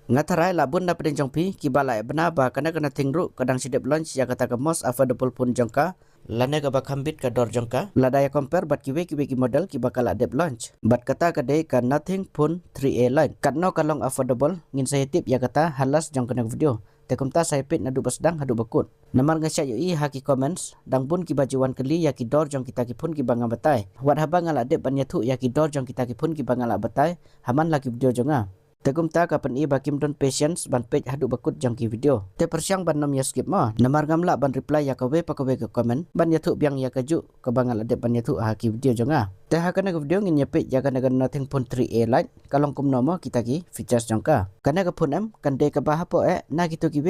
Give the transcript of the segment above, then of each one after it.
Ngatarai labun na pedeng jongpi kibala bena ba kana tingru kadang sidep launch ya kata ke most affordable pun jongka lane ka bakambit ka dor jongka ladaya compare bat kiwe ki model ki bakala dep launch bat kata ka dei ka nothing pun 3A line katno kalong affordable ngin saya tip ya kata halas jong kana video tekumta saya pit nadu basdang hadu bakut namar ngasya yui haki comments dang pun ki bajuan keli ya ki dor jong kita ki pun ki banga batai wat haba ngala dep banyathu ya ki dor jong kita ki pun ki bangala batai haman lagi video jonga Tegum ta kapan i bakim don patience ban page hadu bakut jangki video. Te persiang ban nom ya skip ma. Namar gamla ban reply ya kawe pakawe ke komen. Ban ya thu biang ya kaju ke bangal adep ban ya thu haki video jonga. Te hakana ke video ngin ya page ya kana nothing pun 3A line. Kalong kum nomo kita ki features jangka. Kana ke pun em kan de ke bahapo na gitu ki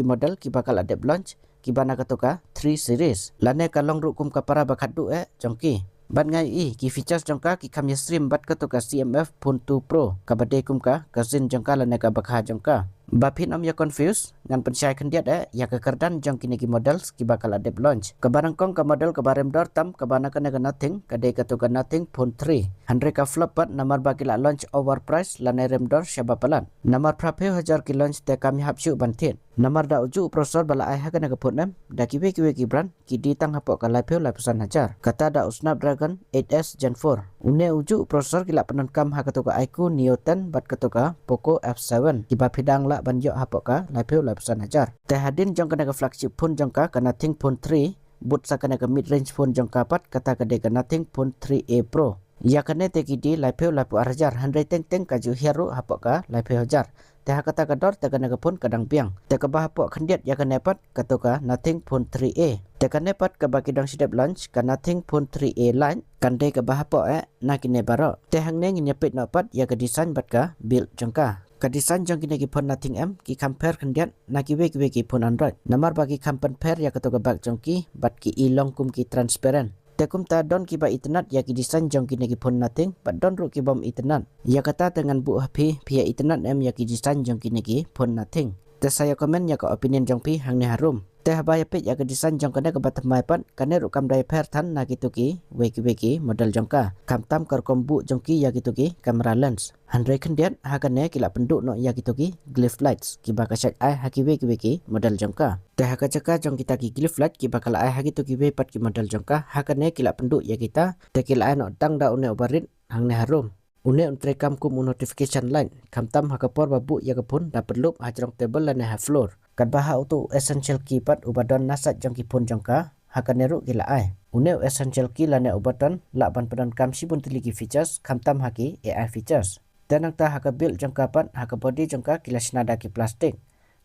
model ki bakal adep launch ki bana katoka 3 series. Lane kalong rukum kapara bakadu jangki. Ban ngai ki features jongka ki kamya stream bat ka to ka CMF pun 2 Pro kabade kum ka kazin jongka la ka bakha jongka bapin am ya confuse ngan pensyai khendiat ya ka kardan jong kini ki models ki bakal adep launch ka barang kong ka model ka barem dor tam ka bana kana nothing kade ka to ka nothing pun 3 100 ka flop pat namar ba ki la launch overprice la rem dor syaba palan namar prape hajar ki launch te kami hapsyu bantin namar da uju prosesor bala ai ha kana ka phunem da ki ki brand ki di tang hapo ka lai pheu lai pesan hajar kata da Snapdragon 8s Gen 4 une uju prosesor kila penankam ha katoka iQOO Neo 10 bat katoka Poco F7 kiba pidang la banjo ha poka lai pheu lai pesan hajar te hadin jong kana ka flagship phone jongka kana Nothing Phone 3 but sa kana ka mid range phone jongka pat kata ka de ka Nothing Phone 3A Pro ya kane te ki di lai pheu lai pu hajar 100 teng kaju hero ha poka lai pheu hajar te kata ka dor te kana ka pun kadang piang te ka bah po khendiat ya kana pat katoka Nothing Phone 3A te kana pat ka baki dang sidep launch ka Nothing Phone 3A line kan de ka bah po na kine baro te hangne ngin pit no pat ya ka design bat ka build jongka ka design jong kine ki phone Nothing M ki compare khendiat na ki we ki phone Android namar bagi compare ya katoka bak jongki bat ki ilong kum ki transparent Tekum ta don kiba internet ya ki design jong kini ki phone Nothing but don ru ki bom internet ya kata dengan bu happy pia internet em ya ki design jong kini ki phone Nothing te saya komen ya ka opinion jong pi hang ne harum te haba ya pit ya ka design jong kana ka batamai pan kane ru kam dai pher than na ki tu ki weki model jong ka kam tam kar kombu jong ki ya ki tu ki camera lens handre khendiat ha kane kila penduk no ya ki tu ki glyph lights ki ba ka set ai ha ki weki model jong ka te ha ka jaka jong kita ki glyph light ki bakal ai ha ki tu ki we pat ki model jong ka ha kane kila penduk ya kita te kila ai no tang da une obarit hang ne harum une untre kam kum notification line kam tam ha ka por babu ya ka pun dapat loop ha jong table la ne ha floor kat baha auto essential key pat ubadon nasat jong ki phone jong ka ha ka neru kila ai une essential key la ne ubadan la ban padan kam si bun tili ki features kam tam ha ki AI features tenang ta ha ka build jong ka pat ha ka body jong ka kila snada ki plastik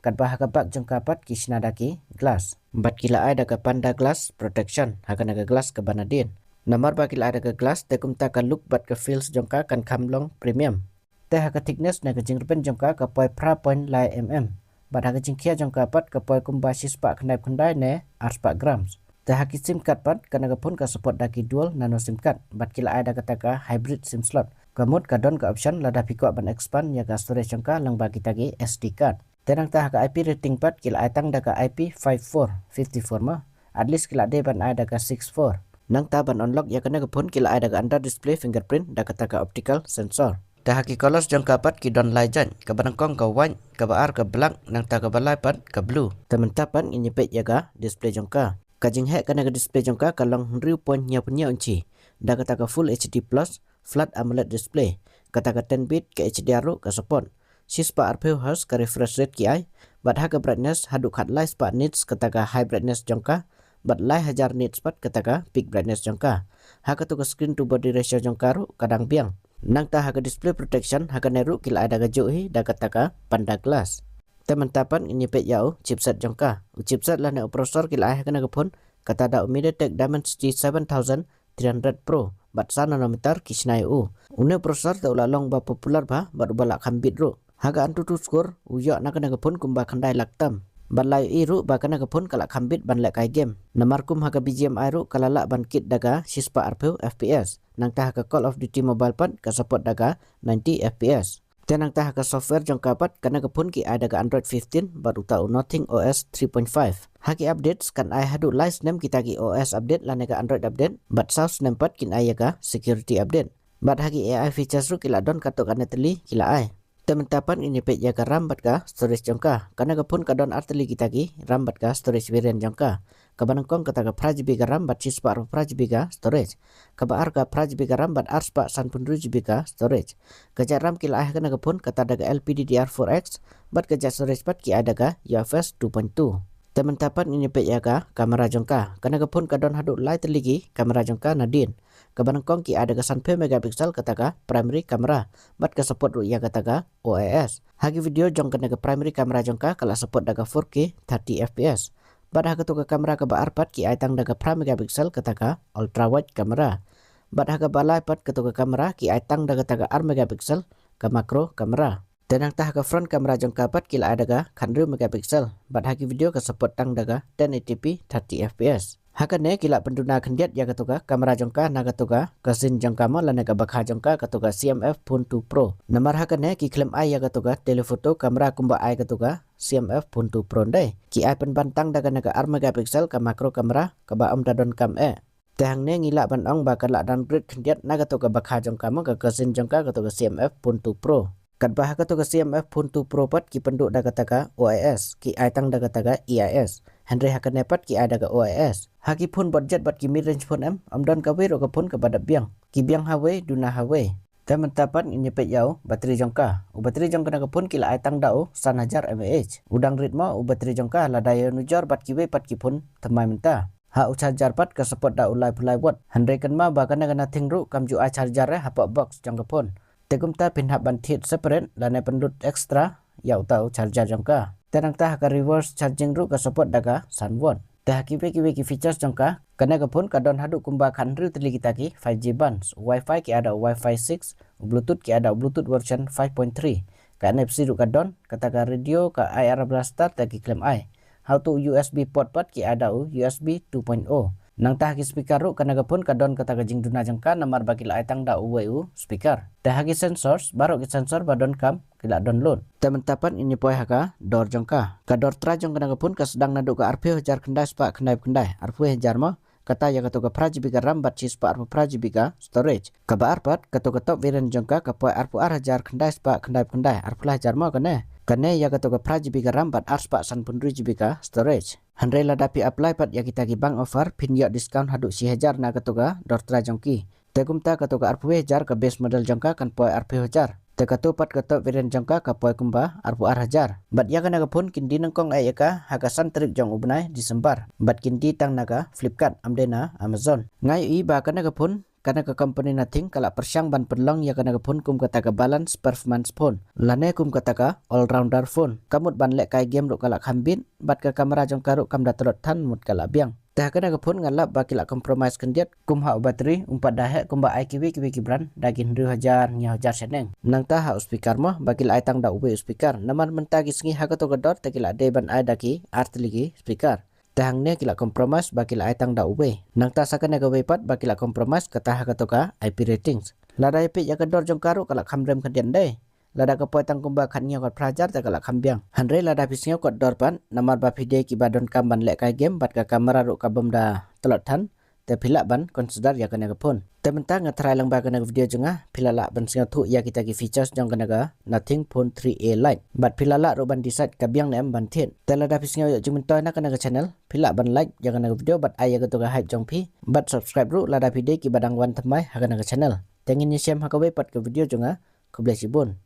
kat baha ka bak jong ka pat ki snada ki glass bat kila ai da ka panda glass protection ha ka naga glass ka banadin namar bakil ada ke glass tekum ta ka look bat ke feels jongka kan kamlong premium te ha ka thickness na ka jingpen jongka ka poi pra point lai mm bat ha ka jingkhia jongka pat ka poi kumba sispa khnai khandai ne 8 grams te ha ki sim card pat kana ka phone ka support da ki dual nano sim card bat kila ada kata ka hybrid sim slot kamut ka don ka option lada piko ban expand ya ka storage jongka lang bagi tagi SD card tenang ta ha ka IP rating pat kila atang da ka IP54 ma at least kila de ban ada ka 64 nang taban unlock ya kana phone kila ada ka under display fingerprint da kata ka optical sensor ta haki colors jong kapat ki don lai jan ka barangkong ka white ka baar ka black nang ta ka balai pat ka blue temen tapan ini pet ya ka display jong ka jing he kana ka display jong ka kalong riu point nya punya unci da kata ka full HD plus flat AMOLED display kata ka 10 bit ka HDR ka support sispa Hz ka refresh rate ki ai bat ha ka brightness haduk hat lai spa nits kata ka high brightness jong ka bat lai hajar nits pat kataka peak brightness jongka ha ka to screen to body ratio jongka ru kadang biang nang ta ha ka display protection ha ka neru kila ada ga johi da kataka panda glass teman tapan ini pet yau chipset jongka chipset la ne processor kila ha ka na phone kata da MediaTek Dimensity 7300 Pro bat 1 nanometer kisnai une processor ta ulalong ba popular ba bat bala khambit ru ha ka antu tu score uyo na ka na phone kumba khandai laktam balai iru bakana ka phone kala khambit ban le kai game namarkum ha ka BGMI ru kala la ban kit daga sispa arpeu FPS nang ta ka Call of Duty Mobile pat ka support daga 90 FPS tenang ta ka software jong kapat kana ka phone ki ada ka Android 15 baru ta Nothing OS 3.5 haki updates kan ai hadu live nem kita ki OS update lane ka Android update but south nem pat kin ai ka security update bat haki AI features ru kila don kato kana teli kila ai Teman-teman ini pet ya RAM bat ka storage jongka. Karena kapun kadon artili kita ki RAM bat ka storage variant jongka. Kabanangkong kata ka prajibi ka RAM bat sispa prajibi ka storage. Kaba arka prajibi ka RAM bat arspa sanpun rujibi ka storage. Keja RAM kila ah kana kapun kata daga LPDDR4X bat keja storage bat ki ada ka UFS 2.2. Teman-teman ini pet ya ka kamera jongka. Karena kapun kadon haduk light lagi kamera jongka nadin. Kabanangkong ki ada kesan 10 megapiksel kataka primary kamera bat ke support ru ya kataka OIS. Hagi video jong kena ke primary kamera jongka kala support daga 4K 30 fps. Bat haga tu ke kamera ke baar pat ki aitang daga 5 megapiksel kataka ultra wide kamera. Bat haga balai pat ke tu ke kamera ki aitang daga taga 4 megapiksel ke makro kamera. Tenang tah ke front kamera jongka pat kila ada ga 100 megapiksel. Bat hagi video ke support tang daga 1080p 30 fps. Hakane kila penduna kendiat ya katuka kamera jongka na katuka kasin jongka mo lana ka bakha jongka katuka CMF Phone 2 Pro. Namar hakane ki klaim ai ya katuka telefoto kamera kumba ai katuka CMF Phone 2 Pro ndai. Ki ai penbantang daga naga 4 megapiksel ka makro kamera ka ba dadon kam Tehang ne ngila ban ong ba kala downgrade kendiat na katuka bakha jongka mo ka kasin jongka katuka CMF Phone 2 Pro. Kat bah katuka CMF Phone 2 Pro pat ki penduk daga taka OIS ki ai tang daga taka EIS. Henry hakane pat ki ada ke OIS. Haki pun budget bat ki mid range phone amdon ka wero ka pun ka badak biang. Ki biang hawe duna hawe. Teman-teman ini pet yau bateri jongka. U bateri jongka na ka pun kila ai tang dau 1000 mAh. Udang ritmo u bateri jongka la daya nujar bat ki we pat ki pun temai menta. Ha u charger pat ka support da ulai pulai watt. Henry kan ma ba kana kana thingru kam ju ai charger hapa box jongka pun. Tegum ta pinhap bantit separate lane pendut extra yau tau charger jongka. Tenang tah ka reverse charging ru ka support daga sunwatt. Tah kiwe ki features jongka kana ka pun kadon hadu kumba khanru tili kita ki 5G bands, Wi-Fi ki ada Wi-Fi 6, Bluetooth ki ada Bluetooth version 5.3. Ka NFC ru kadon kata ka radio ka IR blaster ta ki claim ai. How to USB port pat ki ada USB 2.0. Nang tah ki speaker ru kana ka pun kadon kata ka jing duna jongka namar bagi la aitang da u speaker. Tah ki sensors baru ki sensor badon kam kila download. Teman-teman ini poy haka door jongka. Ka door tra jong kana pun ka sedang naduk ka RP hajar kendai spa kendai. RP hajar mo kata ya katu ka prajibi ka RAM bat spa RP prajibi ka storage. Ka ba arpat katu ka top variant jongka ka poy RP hajar kendai spa kendai. RP hajar mo kane. Kane ya katu ka prajibi ka RAM bat arspa sanpun GB ka storage. Handai la dapi apply pat ya kita ki bank offer pin ya discount haduk si hajar na katu ka door tra jongki. Tegum ta katu ka RP hajar ka base model jongka kan poy RP hajar. Tekatu pat kata variant jongka ka poy kumba RP hajar. Bat ya kana pun kindi nangkong ai ka hakasan trik jong ubnai disembar. Bat kindi tang naga Flipkart amdena Amazon. Ngai i ba kana pun kana ka company nating kala persyang ban penlong ya kana pun kum kata ka balance performance phone. Lane kum kata ka all rounder phone. Kamut ban lek kai game ru kala khambin bat ka kamera jongka ru kam datrot than mut kala biang. Tah kana ka pun ngalap bakila compromise kendiat kum ha bateri umpat dahe kumba ai kiwi brand dagin 2000 nya hajar seneng. Nang tah ha speaker mo bakila ai tang da ube speaker naman mentagi sengi ha ka to gador takila de ban ai daki artligi speaker. Tahang ne kila compromise bakila ai tang da ube. Nang ta sakane ga wepat bakila compromise kata ha ka to ka IP ratings. Lada IP ya gador jong karu kala khamrem kendian de. Lada ka poy tang kumba khannya kat prajar ta kala khambiang. Hanre lada pisnyo kot dorpan namar ba pide ki badon kam ban lek kai game bat ka kamera ru ka bomda telot than te phila ban consider ya kana ka phone. Tementang ngatrai lang ba kana video jenga philala ban singa thu ya kita ki features jong kana ga Nothing Phone 3a Lite. Bat philala ru ban decide ka biang nem ban thin. Telada pisnyo ya jumun toy na kana ka channel phila ban like ya kana video bat ai ya ka to ga hype jong phi. Bat subscribe ru lada pide ki badang wan thamai ha kana ka channel. Tengin ni sem ha ka we pat ka video jenga ko bless you bon.